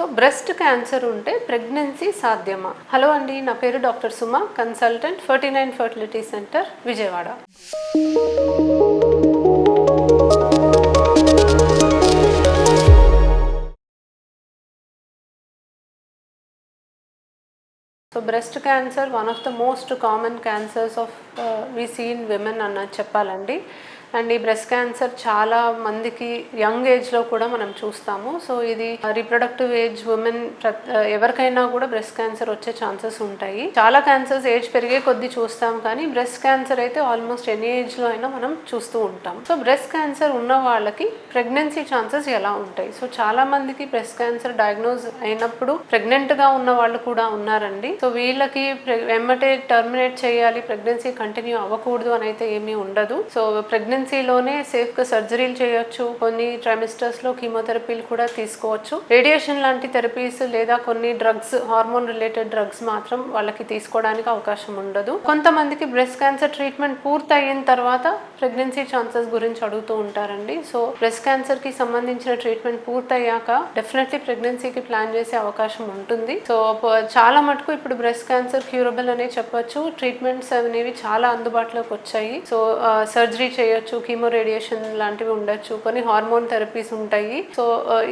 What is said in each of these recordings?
So breast cancer ఉంటే pregnancy సాధ్యమా? Hello అండి, నా పేరు doctor Suma, consultant 49 fertility centre, Vijayawada. So breast cancer one of the most common cancers of we see in women అన్నది చెప్పాలండి. And ఈ బ్రెస్ట్ క్యాన్సర్ చాలా మందికి యంగ్ ఏజ్లో కూడా మనం చూస్తాము. సో ఇది రీప్రొడక్టివ్ ఏజ్ ఉమెన్ ఎవరికైనా కూడా బ్రెస్ట్ క్యాన్సర్ వచ్చే ఛాన్సెస్ ఉంటాయి. చాలా క్యాన్సర్స్ ఏజ్ పెరిగే కొద్దీ చూస్తాం, కానీ బ్రెస్ట్ క్యాన్సర్ అయితే ఆల్మోస్ట్ ఎనీ ఏజ్లో అయినా మనం చూస్తూ ఉంటాం. సో బ్రెస్ట్ క్యాన్సర్ ఉన్న వాళ్ళకి ప్రెగ్నెన్సీ ఛాన్సెస్ ఎలా ఉంటాయి? సో చాలా మందికి బ్రెస్ట్ క్యాన్సర్ డయాగ్నోజ్ అయినప్పుడు ప్రెగ్నెంట్గా ఉన్న వాళ్ళు కూడా ఉన్నారండి. సో వీళ్ళకి వెంబటే టర్మినేట్ చేయాలి, ప్రెగ్నెన్సీ కంటిన్యూ అవ్వకూడదు అని అయితే ఏమీ ఉండదు. సో ప్రెగ్నెన్సీలోనే సేఫ్గా సర్జరీలు చేయొచ్చు, కొన్ని ట్రైమిస్టర్స్లో కీమోథెరపీలు కూడా తీసుకోవచ్చు. రేడియేషన్ లాంటి థెరపీస్ లేదా కొన్ని డ్రగ్స్, హార్మోన్ రిలేటెడ్ డ్రగ్స్ మాత్రం వాళ్ళకి తీసుకోవడానికి అవకాశం ఉండదు. కొంతమందికి బ్రెస్ట్ క్యాన్సర్ ట్రీట్మెంట్ పూర్తి అయిన తర్వాత ప్రెగ్నెన్సీ ఛాన్సెస్ గురించి అడుగుతూ ఉంటారండి. సో బ్రెస్ట్ క్యాన్సర్కి సంబంధించిన ట్రీట్మెంట్ పూర్తయ్యాక డెఫినెట్లీ ప్రెగ్నెన్సీకి ప్లాన్ చేసే అవకాశం ఉంటుంది. సో చాలా మటుకు ఇప్పుడు బ్రెస్ట్ క్యాన్సర్ క్యూరబుల్ అనే చెప్పొచ్చు. ట్రీట్మెంట్స్ అనేవి చాలా అందుబాటులోకి వచ్చాయి. సో సర్జరీ చేయొచ్చు, కీమో రేడియేషన్ లాంటివి ఉండొచ్చు, కొన్ని హార్మోన్ థెరపీస్ ఉంటాయి. సో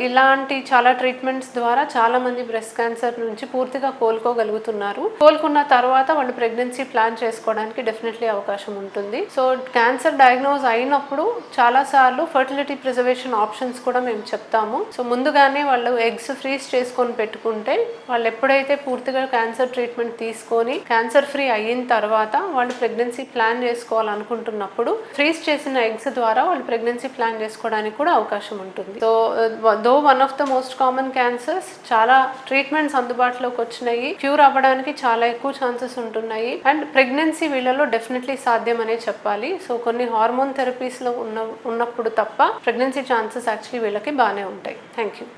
ఇలాంటి చాలా ట్రీట్మెంట్స్ ద్వారా చాలా మంది బ్రెస్ట్ క్యాన్సర్ నుంచి పూర్తిగా కోలుకోగలుగుతున్నారు. కోలుకున్న తర్వాత వాళ్ళు ప్రెగ్నెన్సీ ప్లాన్ చేసుకోవడానికి డెఫినెట్లీ అవకాశం ఉంటుంది. సో క్యాన్సర్ డయాగ్నోజ్ అయినప్పుడు చాలా సార్లు ఫర్టిలిటీ ప్రిజర్వేషన్ ఆప్షన్స్ కూడా మేము చెప్తాము. సో ముందుగానే వాళ్ళు ఎగ్స్ ఫ్రీజ్ చేసుకొని పెట్టుకుంటే వాళ్ళు ఎప్పుడైతే పూర్తిగా క్యాన్సర్ ట్రీట్మెంట్ తీసుకొని క్యాన్సర్ ఫ్రీ అయిన తర్వాత వాళ్ళు ప్రెగ్నెన్సీ ప్లాన్ చేసుకోవాలనుకుంటున్నప్పుడు ఫ్రీజ్ చేసిన ఎగ్స్ ద్వారా వాళ్ళు ప్రెగ్నెన్సీ ప్లాన్ చేసుకోవడానికి కూడా అవకాశం ఉంటుంది. So though one of the most common cancers, చాలా ట్రీట్మెంట్స్ అందుబాటులోకి వచ్చినాయి. క్యూర్ అవ్వడానికి చాలా ఎక్కువ ఛాన్సెస్ ఉంటున్నాయి. అండ్ ప్రెగ్నెన్సీ వీళ్ళలో డెఫినెట్లీ సాధ్యం అనే చెప్పాలి. సో కొన్ని హార్మోన్ థెరపీస్లో ఉన్నప్పుడు తప్ప ప్రెగ్నెన్సీ ఛాన్సెస్ యాక్చువల్లీ వీళ్ళకి బాగానే ఉంటాయి. Thank you.